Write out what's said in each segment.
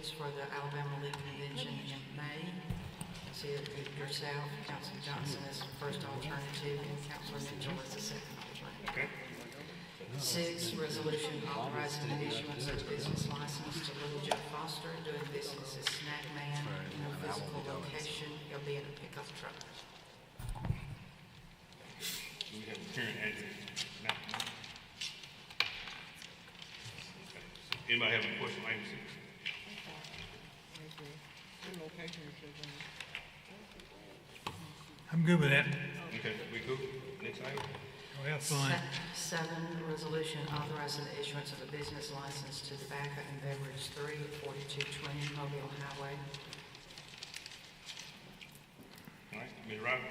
Biscuits for the Alabama League Convention in May. See it yourself, Councillor Johnson as the first alternative, and Councillor Mitchell as the second alternative. Okay. 6, resolution authorizing the issuance of business license to Little Joe Foster doing business as Snack Man in a physical location. He'll be in a pickup truck. Do we have a current address now? Anybody have any questions? Item 6. I'm good with that. Okay, we good? Next item. Oh, have fun. 7, resolution authorizing the issuance of a business license to Tobacco and Beverage 3 at 4220 Mobile Highway. All right, Ms. Robert.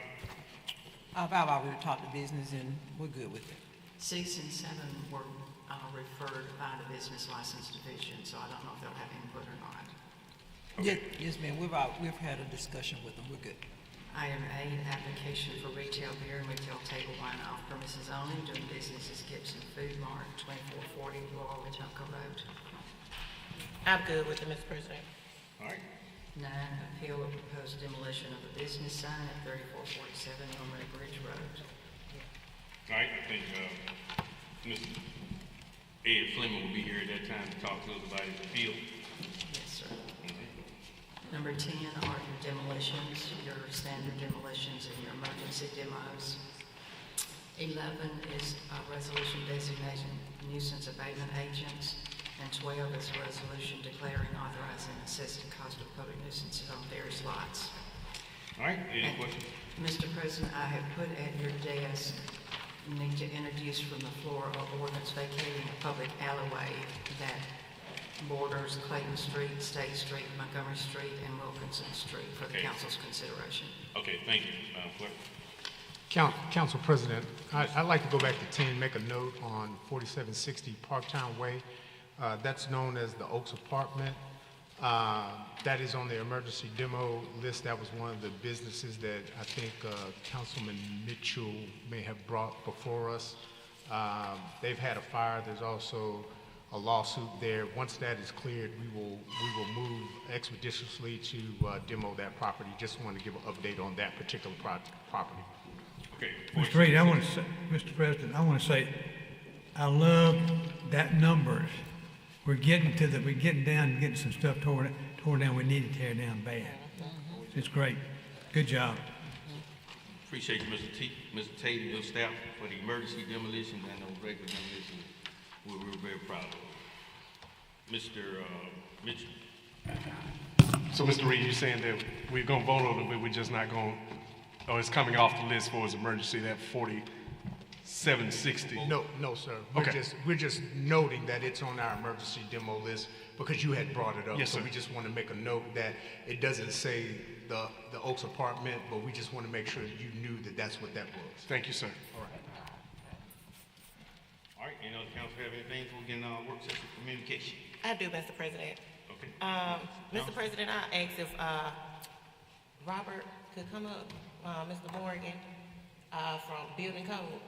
I've already talked to business and we're good with it. 6 and 7 were referred by the Business License Division, so I don't know if they'll have input or not. Okay. Yes, ma'am. We've had a discussion with them. We're good. Item 8, application for retail beer and retail table wine off premises only, doing business as Gibson Food Mart, 2440 Laurel Wetumpka Road. I'm good with it, Mr. President. All right. 9, appeal of proposed demolition of a business sign at 3447 Montgomery Bridge Road. All right, I think Mr. Ed Fleming will be here at that time to talk to us about his appeal. Yes, sir. Number 10 are your demolitions, your standard demolitions and your emergency demos. 11 is a resolution designating nuisance abatement agents, and 12 is a resolution declaring, authorizing, assessing cost of public nuisances on various lots. All right, any questions? Mr. President, I have put at your desk, you need to introduce from the floor of ordinance vacating a public alleyway that borders Clayton Street, State Street, Montgomery Street, and Wilkinson Street for the council's consideration. Okay, thank you, Clerk. Council President, I'd like to go back to 10, make a note on 4760 Parktown Way. That's known as the Oaks Apartment. That is on the emergency demo list. That was one of the businesses that I think Councilman Mitchell may have brought before us. They've had a fire. There's also a lawsuit there. Once that is cleared, we will move expeditiously to demo that property. Just wanted to give an update on that particular property. Okay. Mr. Reed, I want to say, Mr. President, I want to say, I love that numbers. We're getting down and getting some stuff torn down. We need to tear down bad. It's great. Good job. Appreciate you, Mr. Tate and your staff for the emergency demolition and the regular demolition. We're very proud of it. Mr. Mitchell. So, Mr. Reed, you're saying that we're going to vote on it, but we're just not going, or it's coming off the list for its emergency, that 4760? No, sir. We're just noting that it's on our emergency demo list because you had brought it up. Yes, so sir. we just want to make a note that it doesn't say the Oaks Apartment, but we just want to make sure that you knew that that's what that was. Thank you, sir. All right. All right, any other council have anything for getting work session communication? I do, Mr. President. Okay. Mr. President, I asked if Robert could come up, Mr. Morgan, from Building Code.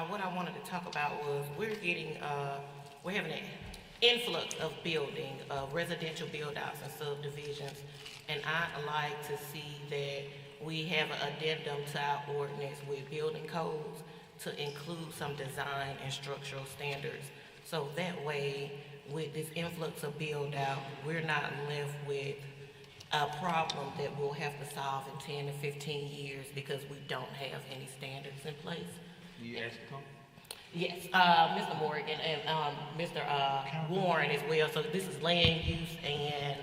What I wanted to talk about was we're having an influx of building, residential build-outs and subdivisions, and I'd like to see that we have an addendum to our ordinance with building codes to include some design and structural standards. So that way, with this influx of build-out, we're not left with a problem that we'll have to solve in 10 to 15 years because we don't have any standards in place. You asked to come? Yes, Mr. Morgan and Mr. Warren as well. So this is land use and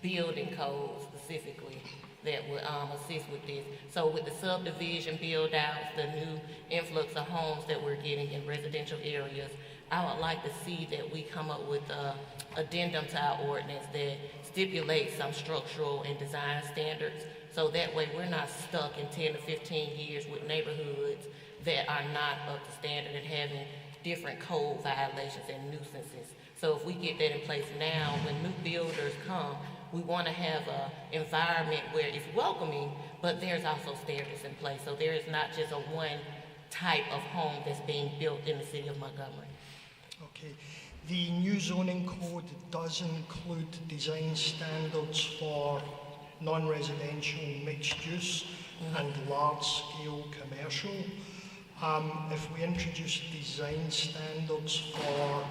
building codes specifically that would assist with this. So with the subdivision build-outs, the new influx of homes that we're getting in residential areas, I would like to see that we come up with an addendum to our ordinance that stipulates some structural and design standards. So that way we're not stuck in 10 to 15 years with neighborhoods that are not up to standard and having different code violations and nuisances. So if we get that in place now, when new builders come, we want to have an environment where it's welcoming, but there's also standards in place. So there is not just a one type of home that's being built in the city of Montgomery. Okay. The new zoning code does include design standards for non-residential mixed use and large-scale commercial. If we introduce design standards for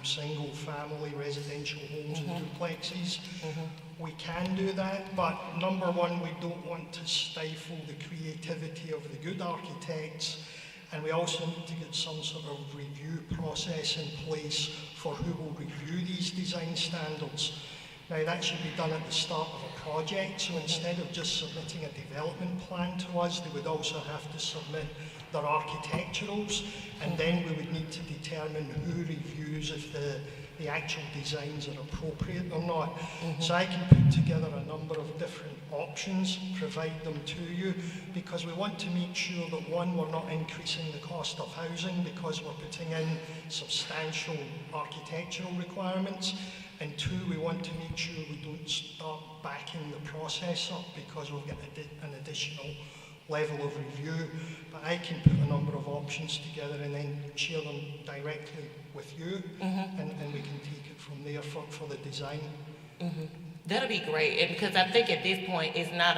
single-family residential homes and duplexes, we can do that, but number one, we don't want to stifle the creativity of the good architects, and we also need to get some sort of review process in place for who will review these design standards. Now, that should be done at the start of a project, so instead of just submitting a development plan to us, they would also have to submit their architecturals, and then we would need to determine who reviews if the actual designs are appropriate or not. So I can put together a number of different options, provide them to you, because we want to make sure that one, we're not increasing the cost of housing because we're putting in substantial architectural requirements, and two, we want to make sure we don't start backing the process up because we'll get an additional level of review. But I can put a number of options together and then share them directly with you, and we can take it from there for the design. That'll be great, and because I think at this point it's not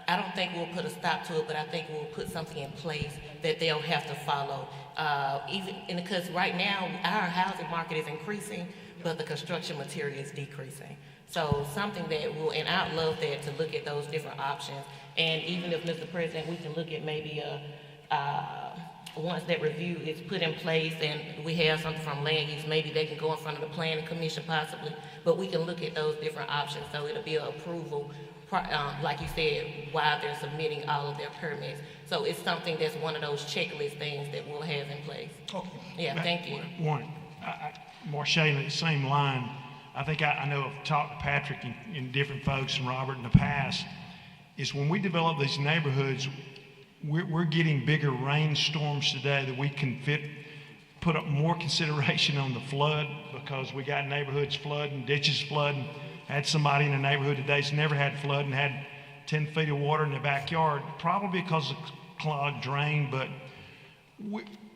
I don't think we'll put a stop to it, but I think we'll put something in place that they'll have to follow. Because right now our housing market is increasing, but the construction material is decreasing. So something that will, and I'd love that, to look at those different options. And even if, Mr. President, we can look at maybe once that review is put in place and we have something from land use, maybe they can go in front of the planning commission possibly, but we can look at those different options. So it'll be an approval, like you said, while they're submitting all of their permits. So it's something that's one of those checklist things that we'll have in place. Okay. Yeah, thank you. Warren, Marshall, in the same line, I think I know I've talked to Patrick and different folks and Robert in the past, is when we develop these neighborhoods, we're getting bigger rainstorms today that we can put up more consideration on the flood, because we got neighborhoods flooding, ditches flooding. I had somebody in a neighborhood today that's never had flood and had 10 feet of water in the backyard, probably because of clogged drain, but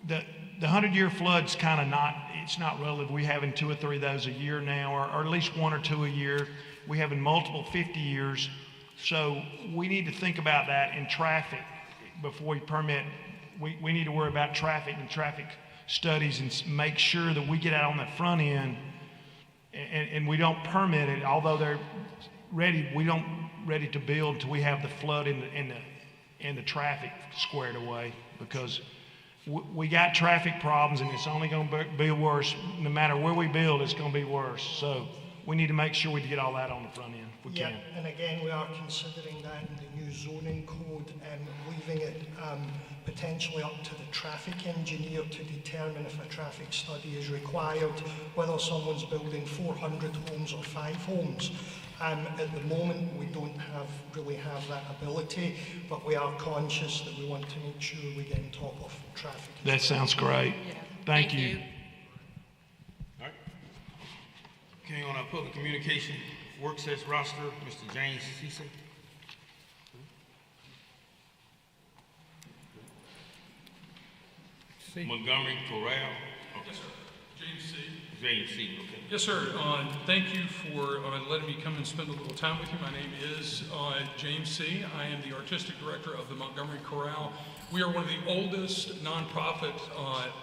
the 100-year flood's kind of it's not relative. We're having 2 or 3 of those a year now, or at least 1 or 2 a year. We're having multiple 50 years. So we need to think about that in traffic before we permit. We need to worry about traffic and traffic studies and make sure that we get out on the front end and we don't permit it, although they're ready. We don't ready to build until we have the flood and the traffic squared away, because we got traffic problems and it's only going to be worse. No matter where we build, it's going to be worse. So we need to make sure we get all that on the front end if we can. And again, we are considering that in the new zoning code and leaving it potentially up to the traffic engineer to determine if a traffic study is required, whether someone's building 400 homes or 5 homes. At the moment, we don't really have that ability, but we are conscious that we want to make sure we get on top of traffic. That sounds great. Yeah. Thank you. All right. Okay, on our public communication work session roster, Mr. James Cecil. Montgomery, Corral. Yes, sir. James C. James C. Okay. Yes, sir. Thank you for letting me come and spend a little time with you. My name is James C. I am the artistic director of the Montgomery Corral. We are one of the oldest nonprofit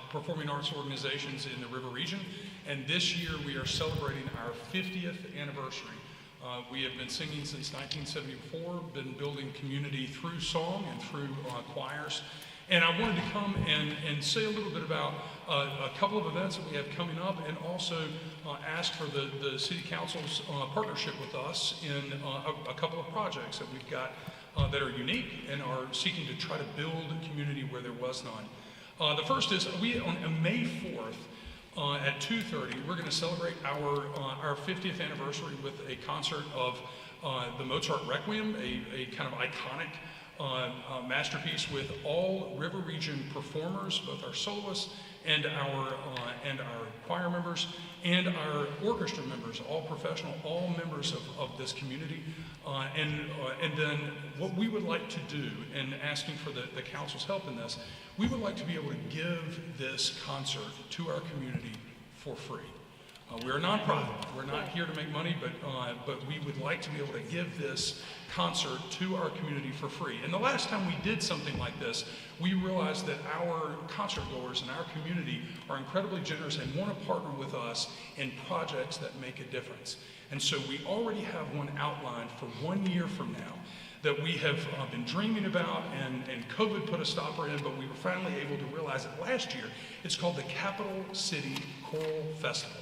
performing arts organizations in the River region, and this year we are celebrating our 50th anniversary. We have been singing since 1974, been building community through song and through choirs. And I wanted to come and say a little bit about a couple of events that we have coming up, and also ask for the City Council's partnership with us in a couple of projects that we've got that are unique and are seeking to try to build a community where there was none. The first is on May 4th at 2:30, we're going to celebrate our 50th anniversary with a concert of the Mozart Requiem, a kind of iconic masterpiece with all River Region performers, both our soloists and our choir members and our orchestra members, all professional, all members of this community. And then what we would like to do, and asking for the council's help in this, we would like to be able to give this concert to our community for free. We're a nonprofit. We're not here to make money, but we would like to be able to give this concert to our community for free. And the last time we did something like this, we realized that our concert goers in our community are incredibly generous and want to partner with us in projects that make a difference. And so we already have one outlined for 1 year from now that we have been dreaming about, and COVID put a stopper in, but we were finally able to realize it last year. It's called the Capital City Choral Festival,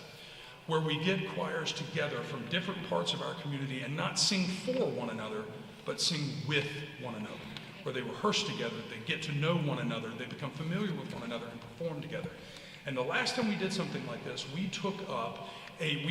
where we get choirs together from different parts of our community and not sing for one another, but sing with one another, where they rehearse together, they get to know one another, they become familiar with one another and perform together. And the last time we did something like this, we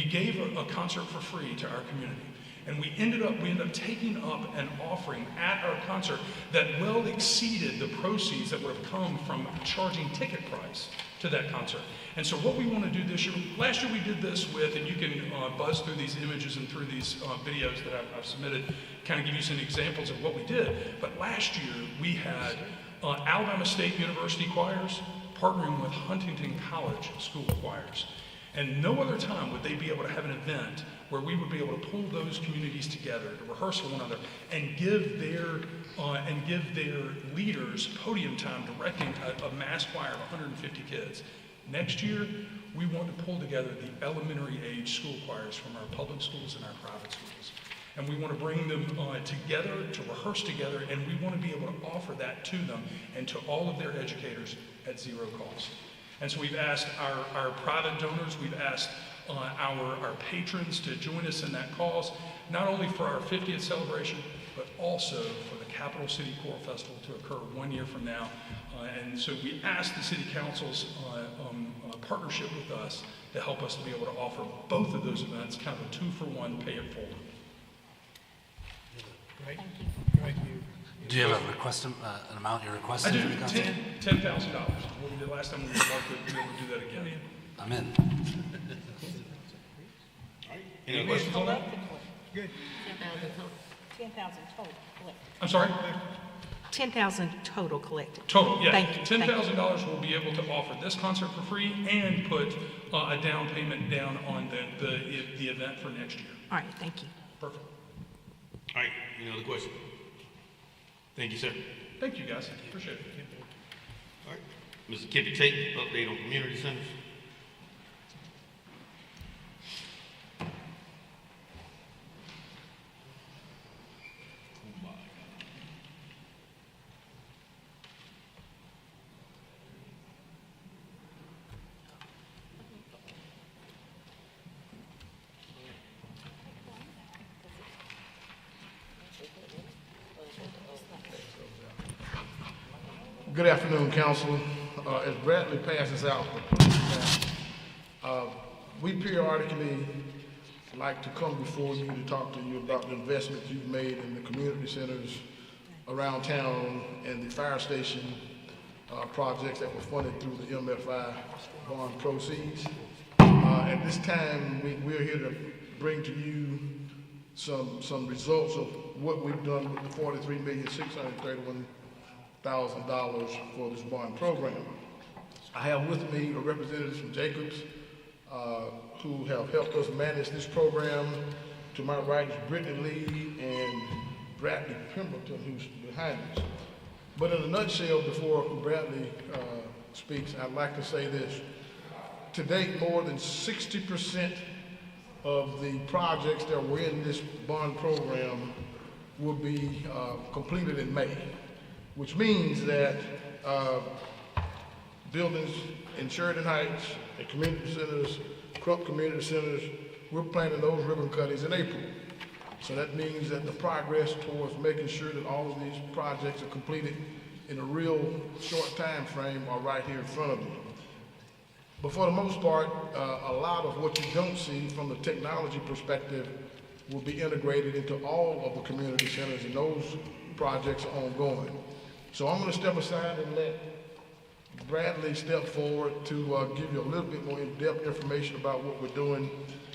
gave a concert for free to our community. And we ended up taking up an offering at our concert that well exceeded the proceeds that would have come from charging ticket price to that concert. And so what we want to do this year, last year we did this with, and you can buzz through these images and through these videos that I've submitted, kind of give you some examples of what we did. But last year we had Alabama State University choirs partnering with Huntington College school choirs. And no other time would they be able to have an event where we would be able to pull those communities together to rehearse for one another and give their leaders podium time directing a mass choir of 150 kids. Next year, we want to pull together the elementary age school choirs from our public schools and our private schools. And we want to bring them together to rehearse together, and we want to be able to offer that to them and to all of their educators at zero cost. And so we've asked our private donors, we've asked our patrons to join us in that cause, not only for our 50th celebration, but also for the Capital City Choral Festival to occur 1 year from now. And so we asked the City Council's partnership with us to help us to be able to offer both of those events, kind of a 2-for-1 pay it forward. Great. Thank you. Do you have a request, an amount you're requesting? I do. $10,000. What we did last time, we would love to be able to do that again. I'm in. Any other questions on that? Good. 10,000 total collected. I'm sorry? 10,000 total collected. Total, yeah. Thank you. $10,000 will be able to offer this concert for free and put a down payment down on the event for next year. All right, thank you. Perfect. All right, any other questions? Thank you, sir. Thank you, guys. Appreciate it. All right. Mr. Kippy Tate, update on community centers. Good afternoon, Council. As Bradley passes out the plan, we periodically like to come before you to talk to you about the investments you've made in the community centers around town and the fire station projects that were funded through the MFI bond proceeds. At this time, we're here to bring to you some results of what we've done with the $43,631,000 for this bond program. I have with me a representative from Jacobs who have helped us manage this program. To my right is Brittany Lee and Bradley Pemberton, who's behind us. But in a nutshell, before Bradley speaks, I'd like to say this. To date, more than 60% of the projects that were in this bond program will be completed in May, which means that buildings in Sheridan Heights and community centers, Crump community centers, we're planning those ribbon cuttings in April. So that means that the progress towards making sure that all of these projects are completed in a real short time frame are right here in front of you. But for the most part, a lot of what you don't see from the technology perspective will be integrated into all of the community centers, and those projects are ongoing. So I'm going to step aside and let Bradley step forward to give you a little bit more in-depth information about what we're doing.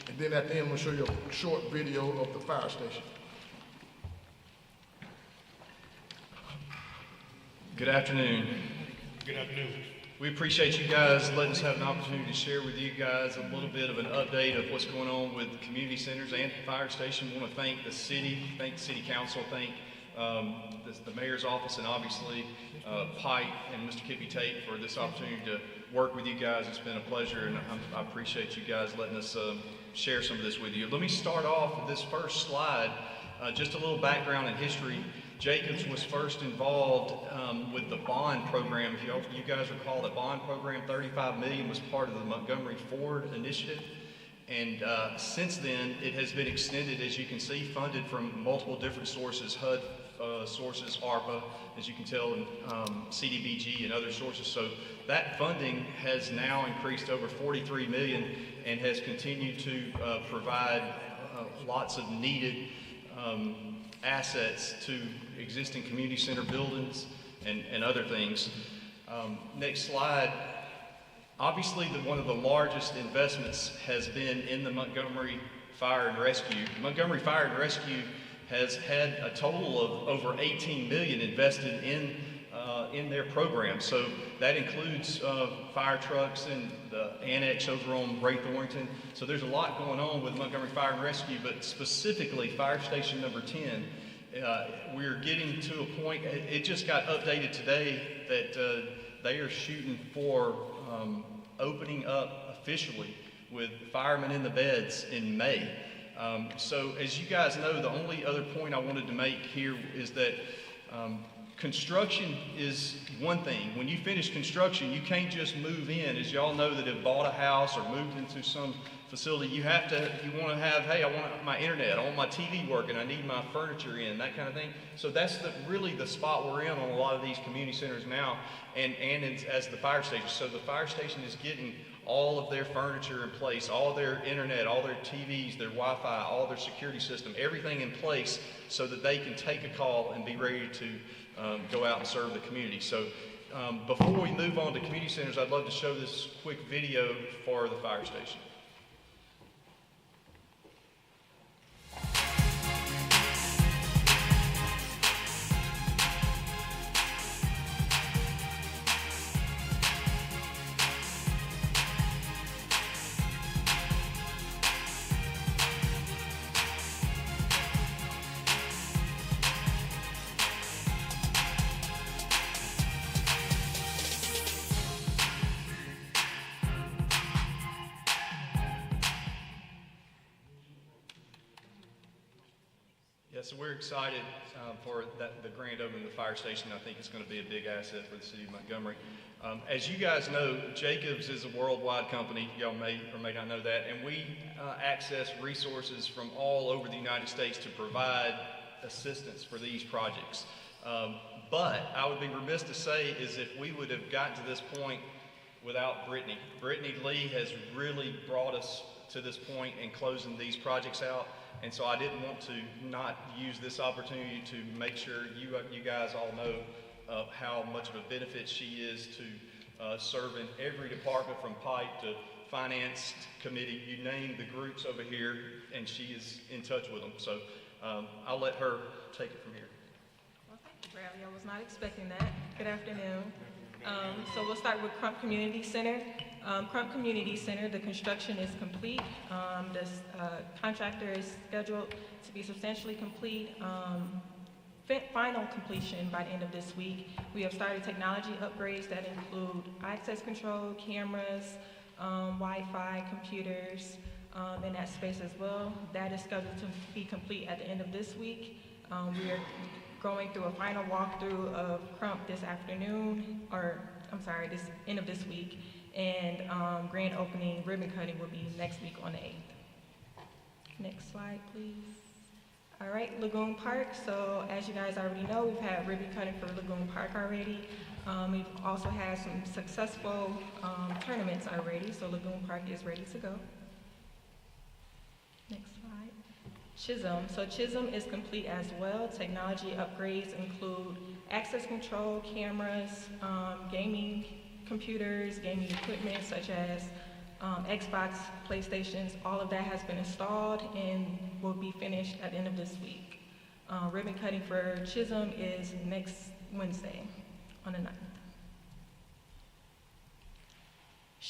And then at the end, we'll show you a short video of the fire station. Good afternoon. Good afternoon. We appreciate you guys letting us have an opportunity to share with you guys a little bit of an update of what's going on with the community centers and the fire station. We want to thank the city council, thank the mayor's office, and obviously Pike and Mr. Kippy Tate for this opportunity to work with you guys. It's been a pleasure, and I appreciate you guys letting us share some of this with you. Let me start off with this first slide, just a little background and history. Jacobs was first involved with the bond program. If you guys recall, the bond program, $35 million, was part of the Montgomery Ford initiative. And since then, it has been extended, as you can see, funded from multiple different sources, HUD sources, ARPA, as you can tell, and CDBG and other sources. So that funding has now increased over $43 million and has continued to provide lots of needed assets to existing community center buildings and other things. Next slide. Obviously, one of the largest investments has been in the Montgomery Fire and Rescue. Montgomery Fire and Rescue has had a total of over $18 million invested in their program. So that includes fire trucks and the annex over on Ray Thornton. So there's a lot going on with Montgomery Fire and Rescue, but specifically Fire Station number 10. We're getting to a point, it just got updated today, that they are shooting for opening up officially with firemen in the beds in May. So as you guys know, the only other point I wanted to make here is that construction is one thing. When you finish construction, you can't just move in. As y'all know that have bought a house or moved into some facility, you want to have, hey, I want my internet, I want my TV working, I need my furniture in, that kind of thing. So that's really the spot we're in on a lot of these community centers now, and as the fire station. So the fire station is getting all of their furniture in place, all their internet, all their TVs, their Wi-Fi, all their security system, everything in place so that they can take a call and be ready to go out and serve the community. So before we move on to community centers, I'd love to show this quick video for the fire station. Yeah, so we're excited for the grand opening of the fire station. I think it's going to be a big asset for the city of Montgomery. As you guys know, Jacobs is a worldwide company. Y'all may or may not know that. And we access resources from all over the United States to provide assistance for these projects. But I would be remiss to say is if we would have gotten to this point without Brittany. Brittany Lee has really brought us to this point in closing these projects out. And so I didn't want to not use this opportunity to make sure you guys all know how much of a benefit she is to serving every department from Pike to finance committee. You name the groups over here, and she is in touch with them. So I'll let her take it from here. Well, thank you, Bradley. I was not expecting that. Good afternoon. So we'll start with Crump Community Center. Crump Community Center, the construction is complete. This contractor is scheduled to be substantially complete. Final completion by the end of this week. We have started technology upgrades that include access control, cameras, Wi-Fi, computers in that space as well. That is scheduled to be complete at the end of this week. We are going through a final walkthrough of Crump this afternoon, this end of this week. And grand opening ribbon cutting will be next week on the 8th. Next slide, please. All right, Lagoon Park. So as you guys already know, we've had ribbon cutting for Lagoon Park already. We've also had some successful tournaments already, so Lagoon Park is ready to go. Next slide. Chisholm. So Chisholm is complete as well. Technology upgrades include access control, cameras, gaming computers, gaming equipment such as Xbox, PlayStations. All of that has been installed and will be finished at the end of this week. Ribbon cutting for Chisholm is next Wednesday on the 9th.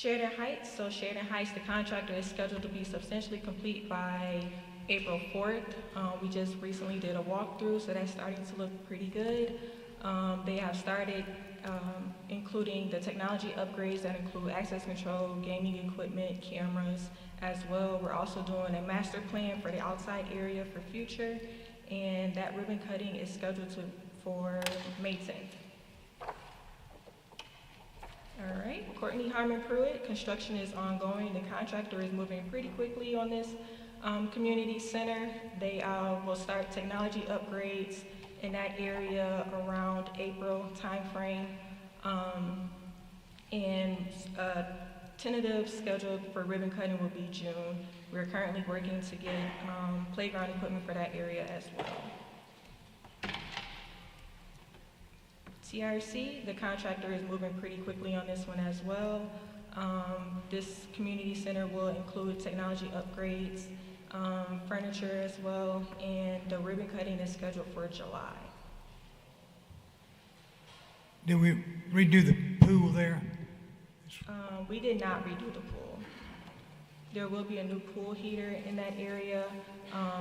Sheridan Heights, so Sheridan Heights, the contractor is scheduled to be substantially complete by April 4th. We just recently did a walkthrough, so that's starting to look pretty good. They have started including the technology upgrades that include access control, gaming equipment, cameras as well. We're also doing a master plan for the outside area for future, and that ribbon cutting is scheduled for May 10th. All right, Courtney Harmon Pruitt, construction is ongoing. The contractor is moving pretty quickly on this community center. They will start technology upgrades in that area around April timeframe. Tentative schedule for ribbon cutting will be June. We're currently working to get playground equipment for that area as well. TRC, the contractor is moving pretty quickly on this one as well. This community center will include technology upgrades, furniture as well, and the ribbon cutting is scheduled for July. Did we redo the pool there? We did not redo the pool. There will be a new pool heater in that area,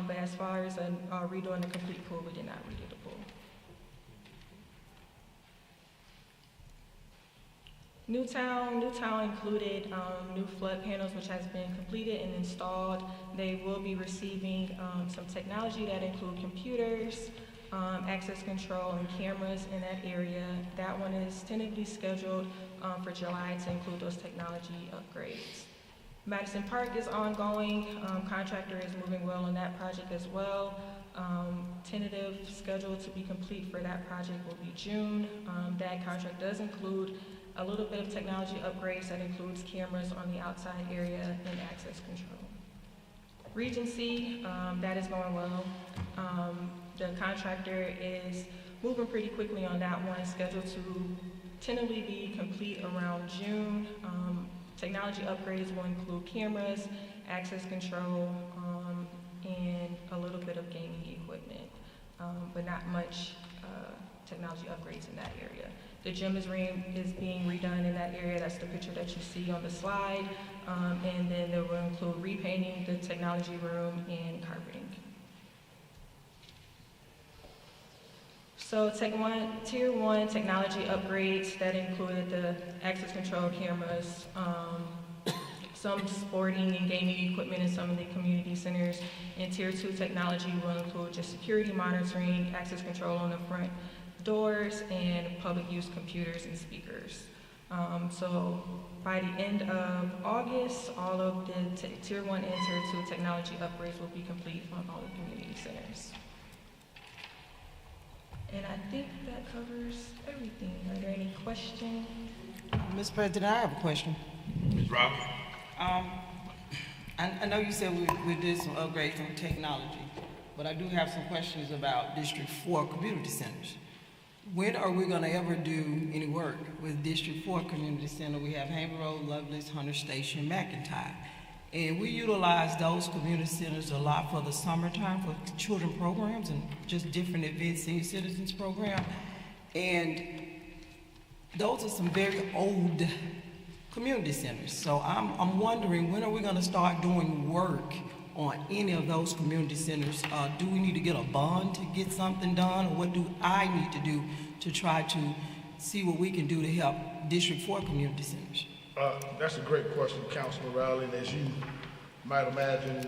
but as far as redoing the complete pool, we did not redo the pool. Newtown included new flood panels, which has been completed and installed. They will be receiving some technology that include computers, access control, and cameras in that area. That one is tentatively scheduled for July to include those technology upgrades. Matthes-Parker is ongoing. Contractor is moving well on that project as well. Tentative schedule to be complete for that project will be June. That contract does include a little bit of technology upgrades that includes cameras on the outside area and access control. Regency, that is going well. The contractor is moving pretty quickly on that one, scheduled to tentatively be complete around June. Technology upgrades will include cameras, access control, and a little bit of gaming equipment, but not much technology upgrades in that area. The gym is being redone in that area. That's the picture that you see on the slide. And then they will include repainting the technology room and carpeting. So tier one technology upgrades that included the access control cameras, some sporting and gaming equipment in some of the community centers. And tier two technology will include just security monitoring, access control on the front doors, and public use computers and speakers. So by the end of August, all of the tier one and tier two technology upgrades will be complete on all the community centers. And I think that covers everything. Are there any questions? Mr. President, I have a question. Ms. Roberts? I know you said we did some upgrades on technology, but I do have some questions about District 4 community centers. When are we going to ever do any work with District 4 Community Center? We have Hamer Road, Lovelace, Hunter Station, McIntyre. And we utilize those community centers a lot for the summertime for children programs and just different events, senior citizens program. And those are some very old community centers. So I'm wondering, when are we going to start doing work on any of those community centers? Do we need to get a bond to get something done, or what do I need to do to try to see what we can do to help District 4 community centers? That's a great question, Councilor Riley. And as you might imagine,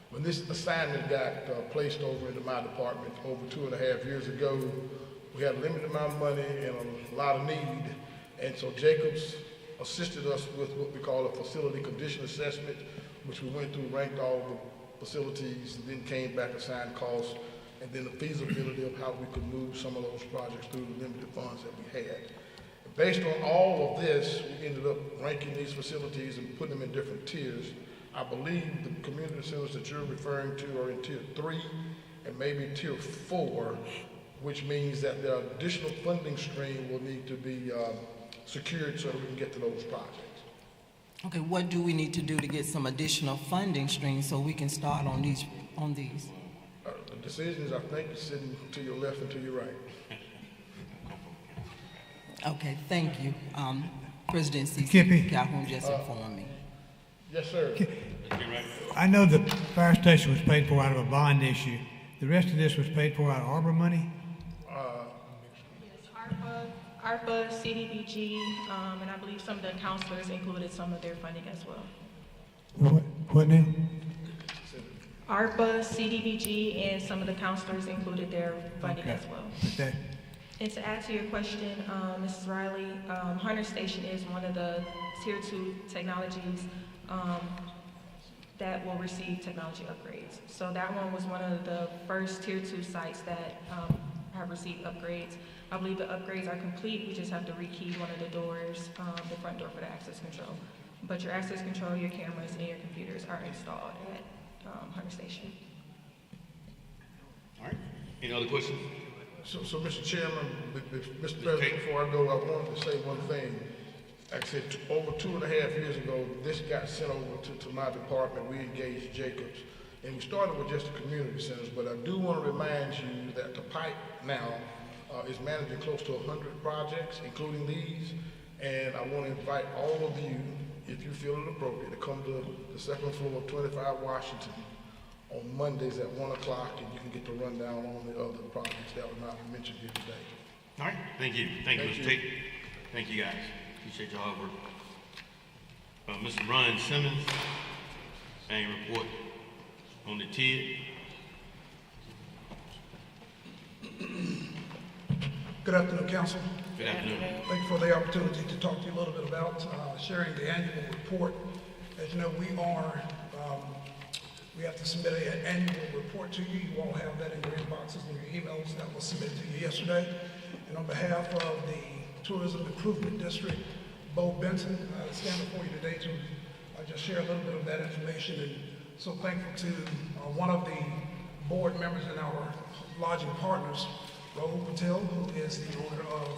when this assignment got placed over into my department over 2.5 years ago, we had a limited amount of money and a lot of need. And so Jacobs assisted us with what we call a facility condition assessment, which we went through, ranked all the facilities, and then came back, assigned costs, and then the feasibility of how we could move some of those projects through the limited funds that we had. Based on all of this, we ended up ranking these facilities and putting them in different tiers. I believe the community centers that you're referring to are in tier 3 and maybe tier 4, which means that the additional funding stream will need to be secured so that we can get to those projects. Okay, what do we need to do to get some additional funding streams so we can start on these? The decisions, I think, are sitting to your left and to your right. Okay, thank you. President Kippy. Calhoun just informed me. Yes, sir. I know the fire station was paid for out of a bond issue. The rest of this was paid for out of ARPA money? ARPA, CDBG, and I believe some of the counselors included some of their funding as well. What now? ARPA, CDBG, and some of the counselors included their funding as well. Okay. And to add to your question, Mrs. Riley, Hunter Station is one of the Tier 2 technologies that will receive technology upgrades. So that one was one of the first Tier 2 sites that have received upgrades. I believe the upgrades are complete. We just have to rekey one of the doors, the front door for the access control. But your access control, your cameras, and your computers are installed at Hunter Station. All right. Any other questions? So Mr. Chairman, Mr. President, before I go, I wanted to say one thing. Like I said, over 2.5 years ago, this got sent over to my department. We engaged Jacobs, and we started with just the community centers, but I do want to remind you that the pipe now is managing close to 100 projects, including these, and I want to invite all of you, if you feel it appropriate, to come to the second floor of 25 Washington on Mondays at 1 o'clock, and you can get the rundown on the other projects that were not mentioned here today. All right. Thank you. Thank you, Mr. Tate. Thank you, guys. Appreciate your hard work. Mr. Ron Simmons, annual report on the TID. Good afternoon, Council. Good afternoon. Thank you for the opportunity to talk to you a little bit about sharing the annual report. As you know, we have to submit an annual report to you. You all have that in your inboxes and your emails. That was submitted to you yesterday. And on behalf of the Tourism Improvement District, Bo Benson, I stand before you today to just share a little bit of that information. And so thankful to one of the board members and our lodging partners, Rahul Patel, who is the owner of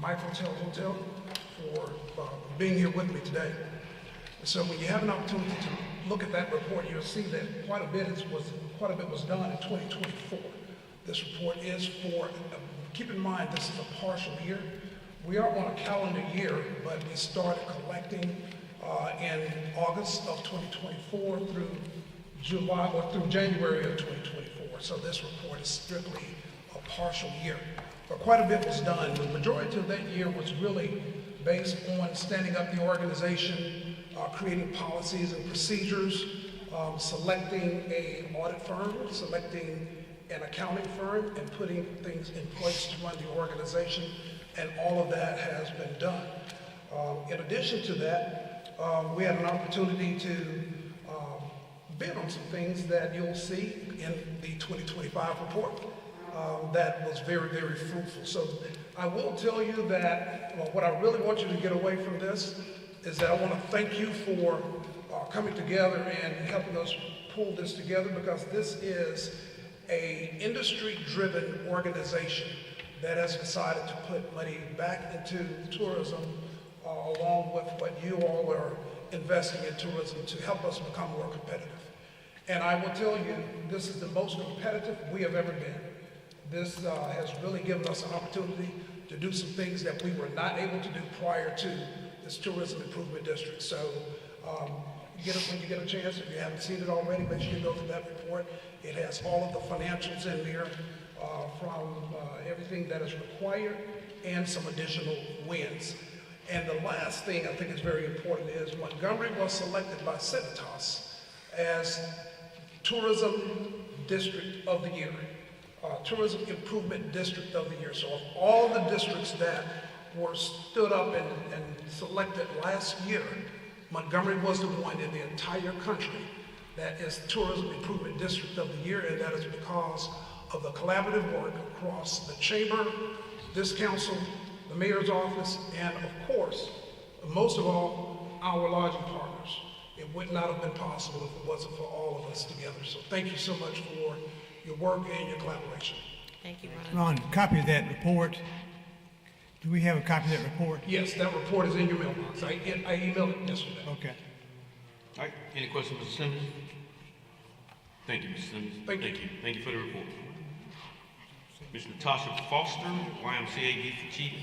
Microtel Hotel, for being here with me today. So when you have an opportunity to look at that report, you'll see that quite a bit was done in 2024. This report is for, keep in mind, this is a partial year. We are on a calendar year, but we started collecting in August of 2024 through January of 2024. So this report is strictly a partial year. But quite a bit was done. The majority of that year was really based on standing up the organization, creating policies and procedures, selecting an audit firm, selecting an accounting firm, and putting things in place to run the organization, and all of that has been done. In addition to that, we had an opportunity to bid on some things that you'll see in the 2025 report. That was very, very fruitful. So I will tell you that what I really want you to get away from this is that I want to thank you for coming together and helping us pull this together, because this is an industry-driven organization that has decided to put money back into tourism along with what you all are investing in tourism to help us become more competitive. And I will tell you, this is the most competitive we have ever been. This has really given us an opportunity to do some things that we were not able to do prior to this Tourism Improvement District. So when you get a chance, if you haven't seen it already, make sure you go through that report. It has all of the financials in there from everything that is required and some additional wins. And the last thing I think is very important is Montgomery was selected by Civitas as Tourism District of the Year. Tourism Improvement District of the Year. So of all the districts that were stood up and selected last year, Montgomery was the one in the entire country that is Tourism Improvement District of the Year, and that is because of the collaborative work across the chamber, this council, the mayor's office, and of course, most of all, our lodging partners. It would not have been possible if it wasn't for all of us together. So thank you so much for your work and your collaboration. Thank you, Ron, copy of that report. Do we have a copy of that report? Yes, that report is in your mailbox. I emailed it yesterday. Okay. All right. Any questions, Mr. Simmons? Thank you, Mr. Simmons. Thank you. Thank you for the report. Ms. Natasha Foster, YMCA Youth Chief.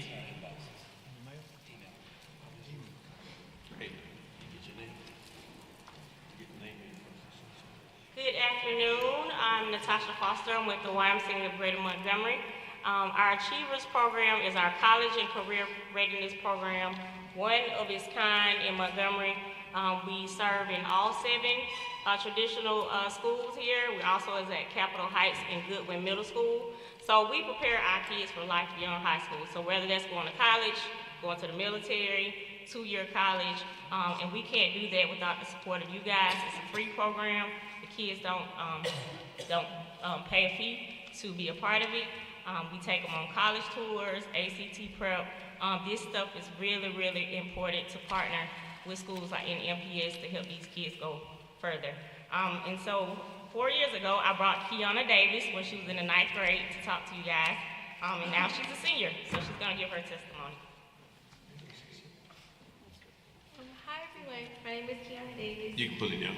Natasha Foster. I'm with the YMCA of Greater Montgomery. Our Achievers program is our college and career readiness program, one of its kind in Montgomery. We serve in all 7 traditional schools here. We also is at Capitol Heights and Goodwin Middle School. So we prepare our kids for life beyond high school. So whether that's going to college, going to the military, 2-year college, and we can't do that without the support of you guys. It's a free program. The kids don't pay a fee to be a part of it. We take them on college tours, ACT prep. This stuff is really, really important to partner with schools like NMPS to help these kids go further. And so 4 years ago, I brought Kiana Davis when she was in the 9th grade to talk to you guys. And now she's a senior, so she's gonna give her testimony. Hi everyone, my name is Kiana Davis. You can put it down.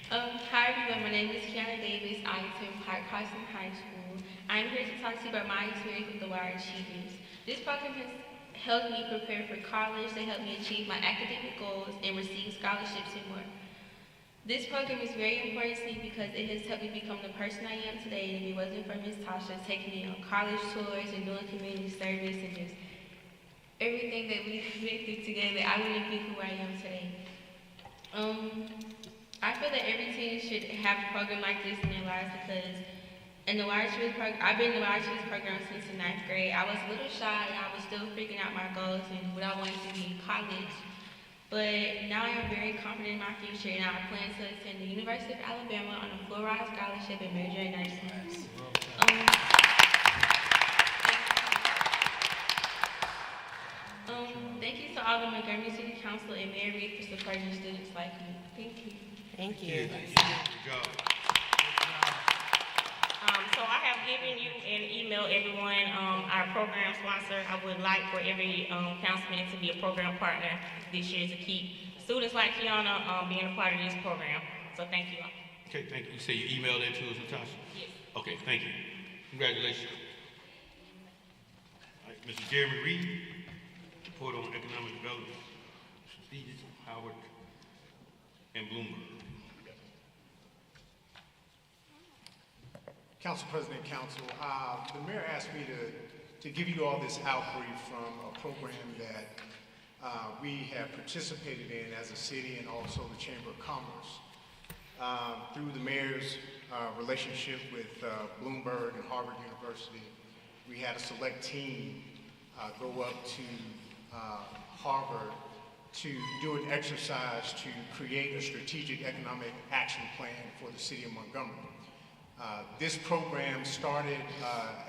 Hi everyone, my name is Kiana Davis. I attend Park Carson High School. I'm here to talk to you about my experience with the Wire Achievers. This program has helped me prepare for college. They helped me achieve my academic goals and receive scholarships and more. This program is very important to me because it has helped me become the person I am today, and if it wasn't for Ms. Tasha taking me on college tours and doing community service and just everything that we've been through together, I wouldn't be who I am today. I feel that every teen should have a program like this in their lives because in the Wire Achievers program, I've been in the Wire Achievers program since the 9th grade. I was a little shy and I was still figuring out my goals and what I wanted to be in college. But now I am very confident in my future and I plan to attend the University of Alabama on a full-ride scholarship and major in nursing. Thank you to all the Montgomery City Council and Mayor Reed for supporting students like me. Thank you. Thank you. Good job. So I have given you and emailed everyone our program sponsor. I would like for every councilman to be a program partner this year to keep students like Kiana being a part of this program. So thank you all. Okay, thank you. You say you emailed that to us, Natasha? Yes. Okay, thank you. Congratulations. All right, Mr. Jeremy Reed, report on economic development, strategic, Howard, and Bloomberg. Council President, Council, the mayor asked me to give you all this outbrief from a program that we have participated in as a city and also the Chamber of Commerce. Through the mayor's relationship with Bloomberg and Harvard University, we had a select team go up to Harvard to do an exercise to create a strategic economic action plan for the city of Montgomery. This program started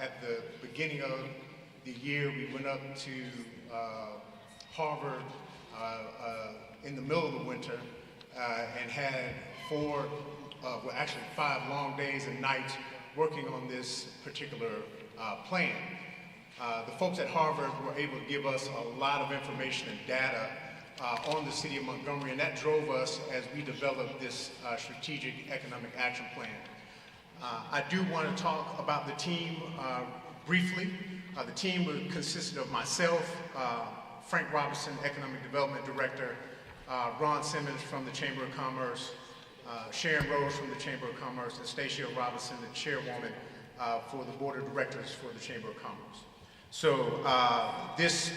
at the beginning of the year. We went up to Harvard in the middle of the winter and had 5 long days and nights working on this particular plan. The folks at Harvard were able to give us a lot of information and data on the city of Montgomery, and that drove us as we developed this strategic economic action plan. I do want to talk about the team briefly. The team consisted of myself, Frank Robinson, Economic Development Director, Ron Simmons from the Chamber of Commerce, Sharon Rose from the Chamber of Commerce, and Stacia Robinson, the Chairwoman for the Board of Directors for the Chamber of Commerce. So this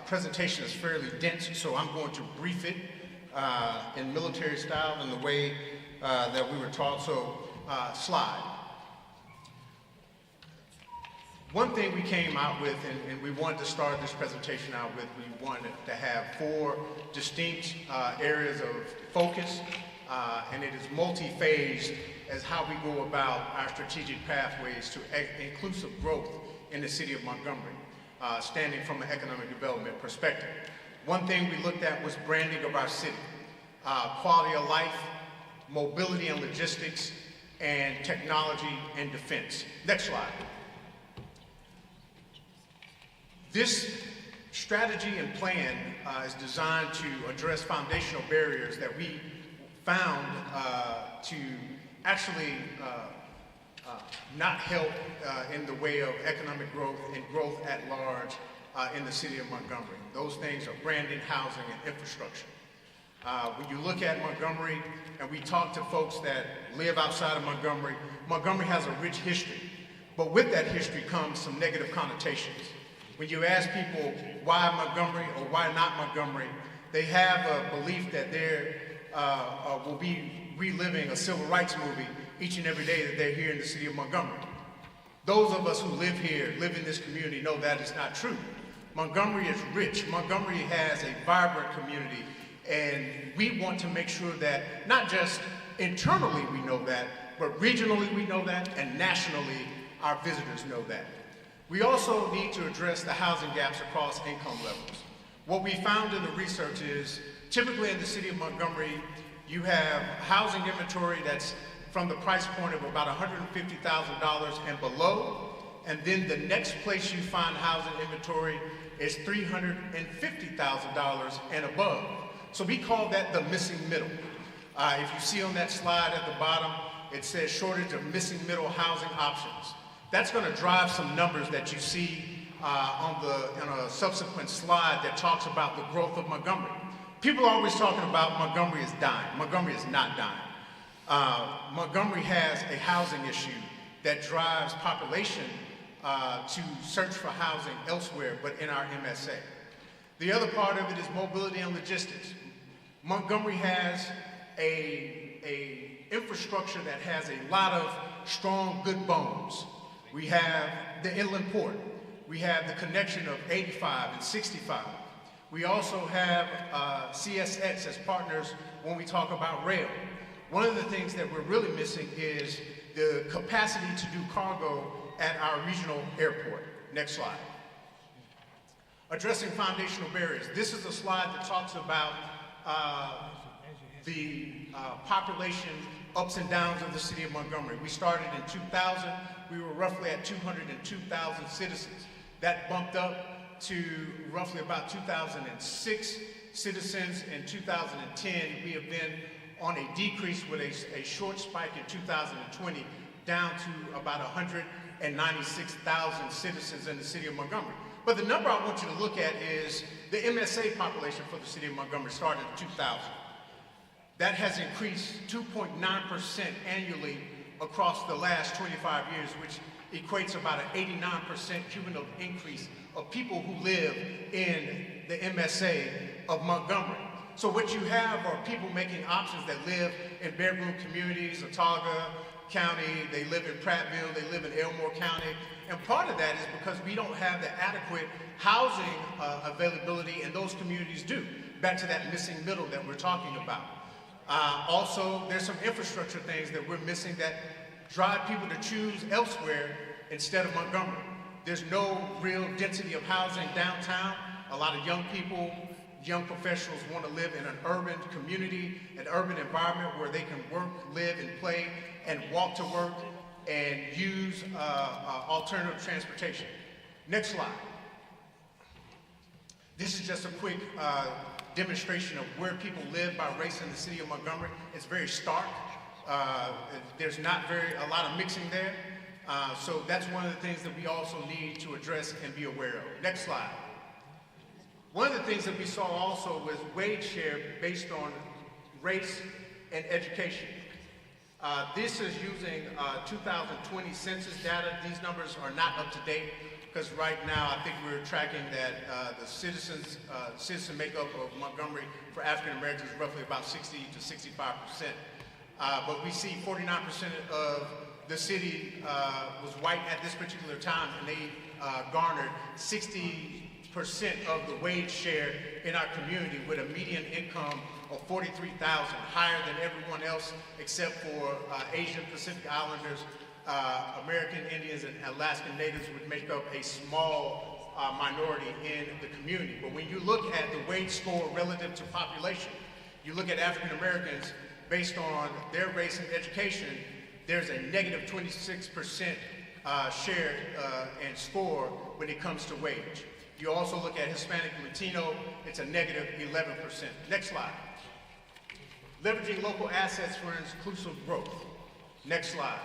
presentation is fairly dense, so I'm going to brief it in military style in the way that we were taught. So slide. One thing we came out with, and we wanted to start this presentation out with, we wanted to have 4 distinct areas of focus, and it is multi-phased as how we go about our strategic pathways to inclusive growth in the city of Montgomery, standing from an economic development perspective. One thing we looked at was branding of our city, quality of life, mobility and logistics, and technology and defense. Next slide. This strategy and plan is designed to address foundational barriers that we found to actually not help in the way of economic growth and growth at large in the city of Montgomery. Those things are branding, housing, and infrastructure. When you look at Montgomery and we talk to folks that live outside of Montgomery, Montgomery has a rich history. But with that history comes some negative connotations. When you ask people why Montgomery or why not Montgomery, they have a belief that they will be reliving a civil rights movie each and every day that they're here in the city of Montgomery. Those of us who live here, live in this community, know that is not true. Montgomery is rich. Montgomery has a vibrant community, and we want to make sure that not just internally we know that, but regionally we know that, and nationally our visitors know that. We also need to address the housing gaps across income levels. What we found in the research is, typically in the city of Montgomery, you have housing inventory that's from the price point of about $150,000 and below, and then the next place you find housing inventory is $350,000 and above. So we call that the missing middle. If you see on that slide at the bottom, it says shortage of missing middle housing options. That's going to drive some numbers that you see on a subsequent slide that talks about the growth of Montgomery. People are always talking about Montgomery is dying. Montgomery is not dying. Montgomery has a housing issue that drives population to search for housing elsewhere, but in our MSA. The other part of it is mobility and logistics. Montgomery has a infrastructure that has a lot of strong, good bones. We have the inland port. We have the connection of 85 and 65. We also have CSX as partners when we talk about rail. One of the things that we're really missing is the capacity to do cargo at our regional airport. Next slide. Addressing foundational barriers. This is a slide that talks about the population ups and downs of the city of Montgomery. We started in 2000. We were roughly at 202,000 citizens. That bumped up to roughly about 2,006 citizens. In 2010, we have been on a decrease with a short spike in 2020 down to about 196,000 citizens in the city of Montgomery. But the number I want you to look at is the MSA population for the city of Montgomery started in 2000. That has increased 2.9% annually across the last 25 years, which equates about an 89% cumulative increase of people who live in the MSA of Montgomery. So what you have are people making options that live in bedroom communities, Autauga County, they live in Prattville, they live in Elmore County. And part of that is because we don't have the adequate housing availability, and those communities do. Back to that missing middle that we're talking about. Also, there's some infrastructure things that we're missing that drive people to choose elsewhere instead of Montgomery. There's no real density of housing downtown. A lot of young people, young professionals want to live in an urban community, an urban environment where they can work, live, and play, and walk to work, and use alternative transportation. Next slide. This is just a quick demonstration of where people live by race in the city of Montgomery. It's very stark. There's not a lot of mixing there. So that's one of the things that we also need to address and be aware of. Next slide. One of the things that we saw also was wage share based on race and education. This is using 2020 census data. These numbers are not up to date because right now I think we're tracking that the citizen makeup of Montgomery for African Americans is roughly about 60 to 65%. But we see 49% of the city was white at this particular time, and they garnered 60% of the wage share in our community with a median income of $43,000, higher than everyone else except for Asian Pacific Islanders, American Indians, and Alaskan Natives would make up a small minority in the community. But when you look at the wage score relative to population, you look at African Americans based on their race and education, there's a negative 26% share and score when it comes to wage. You also look at Hispanic and Latino, it's a negative 11%. Next slide. Leveraging local assets for inclusive growth. Next slide.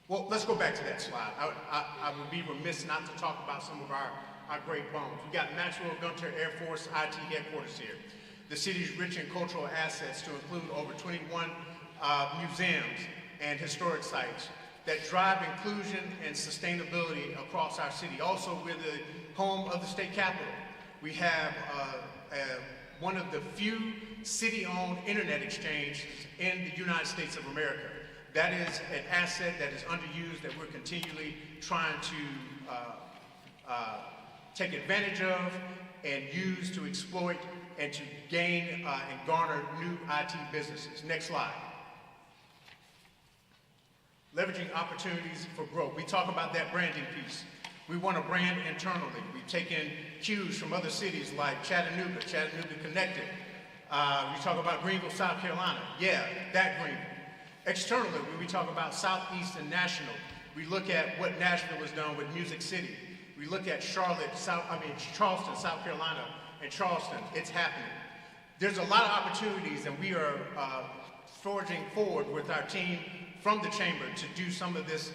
Well, let's go back to that slide. I would be remiss not to talk about some of our great bones. We got Maxwell Gunter Air Force IT headquarters here. the city's rich in cultural assets to include over 21 museums and historic sites that drive inclusion and sustainability across our city. Also, we're the home of the state capitol. We have one of the few city-owned internet exchanges in the United States of America. That is an asset that is underused that we're continually trying to take advantage of and use to exploit and to gain and garner new IT businesses. Next slide. Leveraging opportunities for growth. We talk about that branding piece. We want to brand internally. We've taken cues from other cities like Chattanooga Connected. We talk about Greenville, South Carolina. Yeah, that Greenville. Externally, when we talk about Southeast and National, we look at what Nashville has done with Music City. We look at Charleston, South Carolina, and Charleston. It's happening. There's a lot of opportunities, and we are forging forward with our team from the chamber to do some of this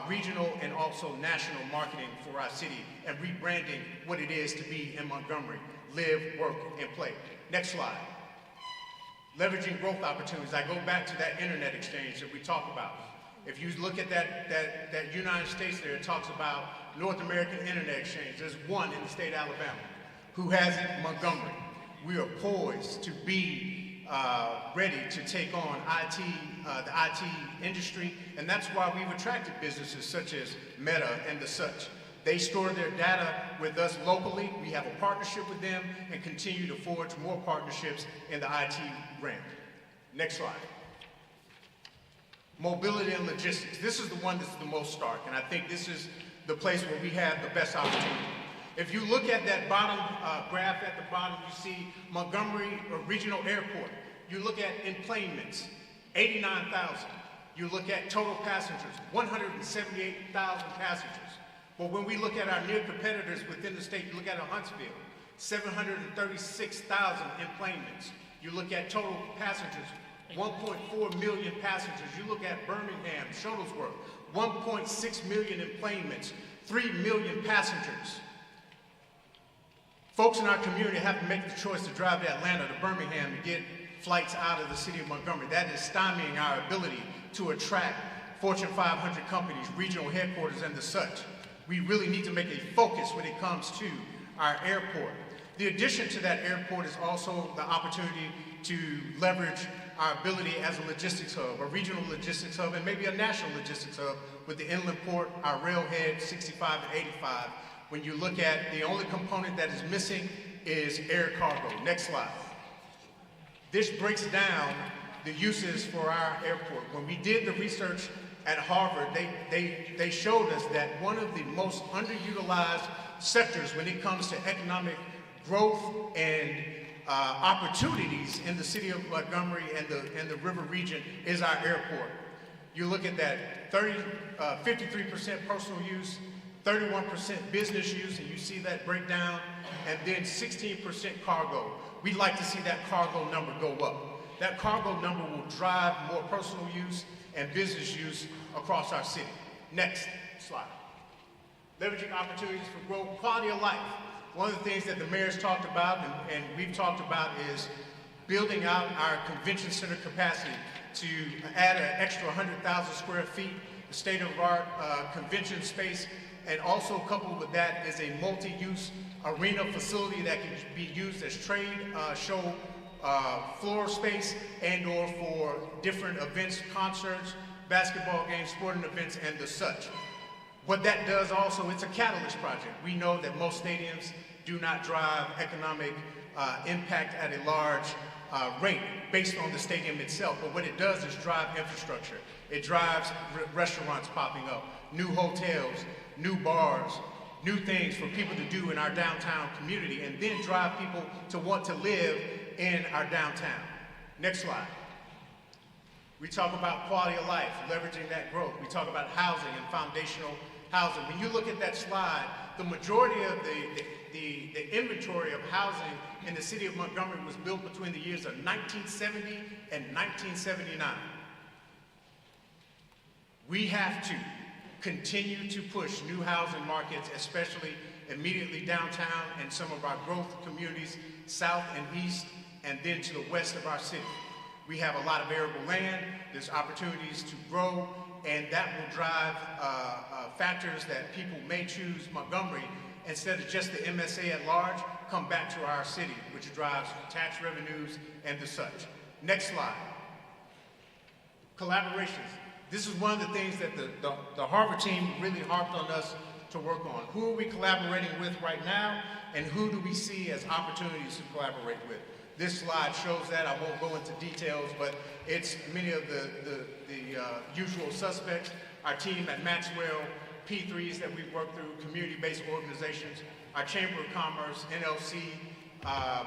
regional and also national marketing for our city and rebranding what it is to be in Montgomery, live, work, and play. Next slide. Leveraging growth opportunities. I go back to that internet exchange that we talk about. If you look at that United States there, it talks about North American Internet Exchange. There's one in the state of Alabama. Who has it? Montgomery. We are poised to be ready to take on the IT industry, and that's why we've attracted businesses such as Meta and the such. They store their data with us locally. We have a partnership with them and continue to forge more partnerships in the IT realm. Next slide. Mobility and logistics. This is the one that's the most stark, and I think this is the place where we have the best opportunity. If you look at that bottom graph at the bottom, you see Montgomery Regional Airport. You look at enplanements, 89,000. You look at total passengers, 178,000 passengers. But when we look at our near competitors within the state, you look at Huntsville, 736,000 enplanements. You look at total passengers, 1.4 million passengers. You look at Birmingham, Shuttlesworth, 1.6 million enplanements, 3 million passengers. Folks in our community have to make the choice to drive to Atlanta, to Birmingham, to get flights out of the city of Montgomery. That is stymieing our ability to attract Fortune 500 companies, regional headquarters, and the such. We really need to make a focus when it comes to our airport. The addition to that airport is also the opportunity to leverage our ability as a logistics hub, a regional logistics hub, and maybe a national logistics hub with the inland port, our railhead 65 and 85. When you look at the only component that is missing is air cargo. Next slide. This breaks down the uses for our airport. When we did the research at Harvard, they showed us that one of the most underutilized sectors when it comes to economic growth and opportunities in the city of Montgomery and the river region is our airport. You look at that, 53% personal use, 31% business use, and you see that breakdown, and then 16% cargo. We'd like to see that cargo number go up. That cargo number will drive more personal use and business use across our city. Next slide. Leveraging opportunities for growth, quality of life. One of the things that the mayor's talked about and we've talked about is building out our convention center capacity to add an extra 100,000 square feet, the state-of-the-art convention space, and also coupled with that is a multi-use arena facility that can be used as trade show floor space and or for different events, concerts, basketball games, sporting events, and the such. What that does also, it's a catalyst project. We know that most stadiums do not drive economic impact at a large rate based on the stadium itself, but what it does is drive infrastructure. It drives restaurants popping up, new hotels, new bars, new things for people to do in our downtown community, and then drive people to want to live in our downtown. Next slide. We talk about quality of life, leveraging that growth. We talk about housing and foundational housing. When you look at that slide, the majority of the inventory of housing in the city of Montgomery was built between the years of 1970 and 1979. We have to continue to push new housing markets, especially immediately downtown and some of our growth communities, south and east, and then to the west of our city. We have a lot of arable land, there's opportunities to grow, and that will drive factors that people may choose Montgomery instead of just the MSA at large, come back to our city, which drives tax revenues and the such. Next slide. Collaborations. This is one of the things that the Harvard team really harped on us to work on. Who are we collaborating with right now, and who do we see as opportunities to collaborate with? This slide shows that. I won't go into details, but it's many of the usual suspects. Our team at Maxwell, P3s that we've worked through, community-based organizations, our Chamber of Commerce, NLC,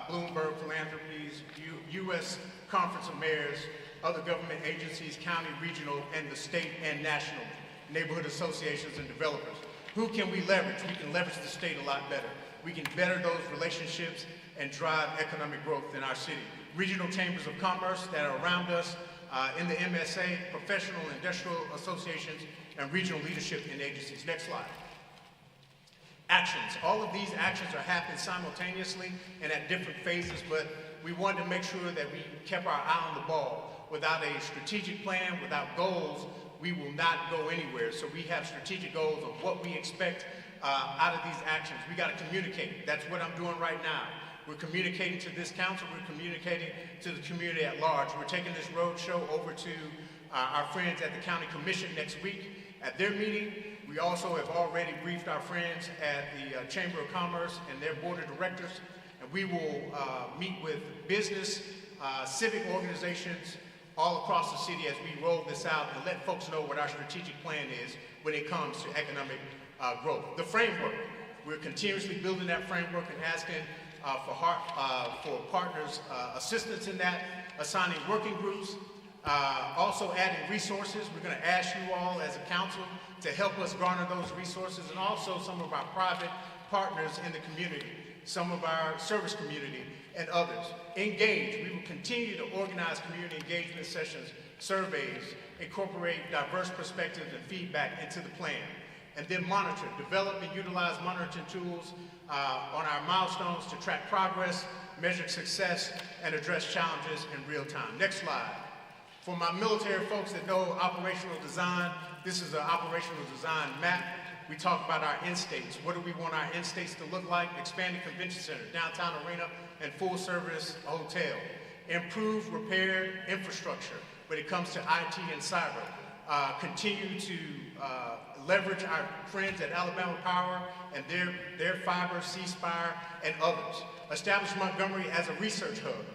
Bloomberg Philanthropies, U.S. Conference of Mayors, other government agencies, county, regional, and the state and national, neighborhood associations and developers. Who can we leverage? We can leverage the state a lot better. We can better those relationships and drive economic growth in our city. Regional chambers of commerce that are around us in the MSA, professional and industrial associations, and regional leadership in agencies. Next slide. Actions. All of these actions are happening simultaneously and at different phases, but we wanted to make sure that we kept our eye on the ball. Without a strategic plan, without goals, we will not go anywhere. So we have strategic goals of what we expect out of these actions. We got to communicate. That's what I'm doing right now. We're communicating to this council. We're communicating to the community at large. We're taking this road show over to our friends at the County Commission next week at their meeting. We also have already briefed our friends at the Chamber of Commerce and their board of directors. And we will meet with business, civic organizations all across the city as we roll this out and let folks know what our strategic plan is when it comes to economic growth. The framework, we're continuously building that framework and asking for partners' assistance in that, assigning working groups, also adding resources. We're going to ask you all as a council to help us garner those resources, and also some of our private partners in the community, some of our service community, and others. Engage. We will continue to organize community engagement sessions, surveys, incorporate diverse perspectives and feedback into the plan. And then monitor, develop and utilize monitoring tools on our milestones to track progress, measure success, and address challenges in real time. Next slide. For my military folks that know operational design, this is an operational design map. We talk about our end states. What do we want our end states to look like? Expanded convention center, downtown arena, and full service hotel. Improve, repair, infrastructure when it comes to IT and cyber. Continue to leverage our friends at Alabama Power and their fiber, C-Spire, and others. Establish Montgomery as a research hub,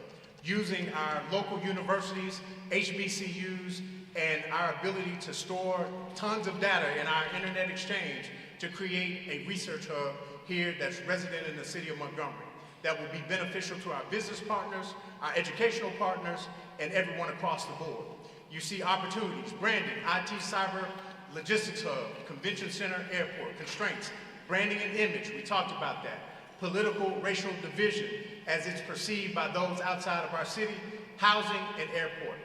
using our local universities, HBCUs, and our ability to store tons of data in our internet exchange to create a research hub here that's resident in the city of Montgomery that will be beneficial to our business partners, our educational partners, and everyone across the board. You see opportunities, branding, IT, cyber, logistics hub, convention center, airport, constraints, branding and image, we talked about that. Political, racial division as it's perceived by those outside of our city, housing, and airport.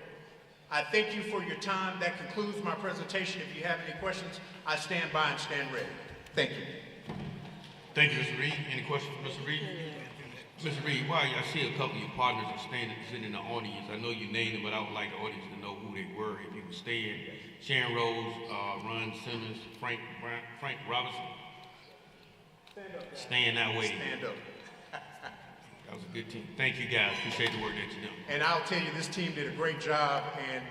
I thank you for your time. That concludes my presentation. If you have any questions, I stand by and stand ready. Thank you. Thank you, Mr. Reed. Any questions for Mr. Reed? Mr. Reed, while I see a couple of your partners are sitting in the audience, I know you named them, but I would like the audience to know who they were. If you could stay in, Sharon Rose, Ron Simmons, Frank Robinson. Stand up. Staying that way. Stand up. That was a good team. Thank you, guys. Appreciate the work that you do. And I'll tell you, this team did a great job, and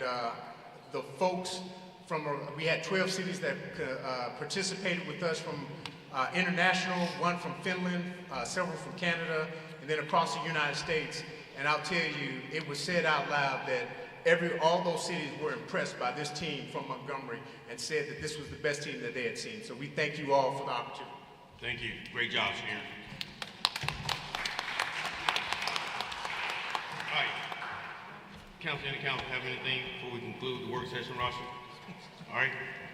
the folks from, we had 12 cities that participated with us from international, one from Finland, several from Canada, and then across the United States. And I'll tell you, it was said out loud that all those cities were impressed by this team from Montgomery and said that this was the best team that they had seen. So we thank you all for the opportunity. Thank you. Great job, Sharon. All right. Council, any council have anything before we conclude the work session, roster? All right.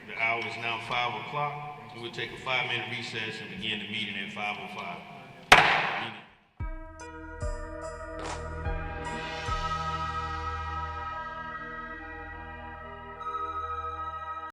The hour is now 5 o'clock. We'll take a 5-minute recess and begin the meeting at 5:05.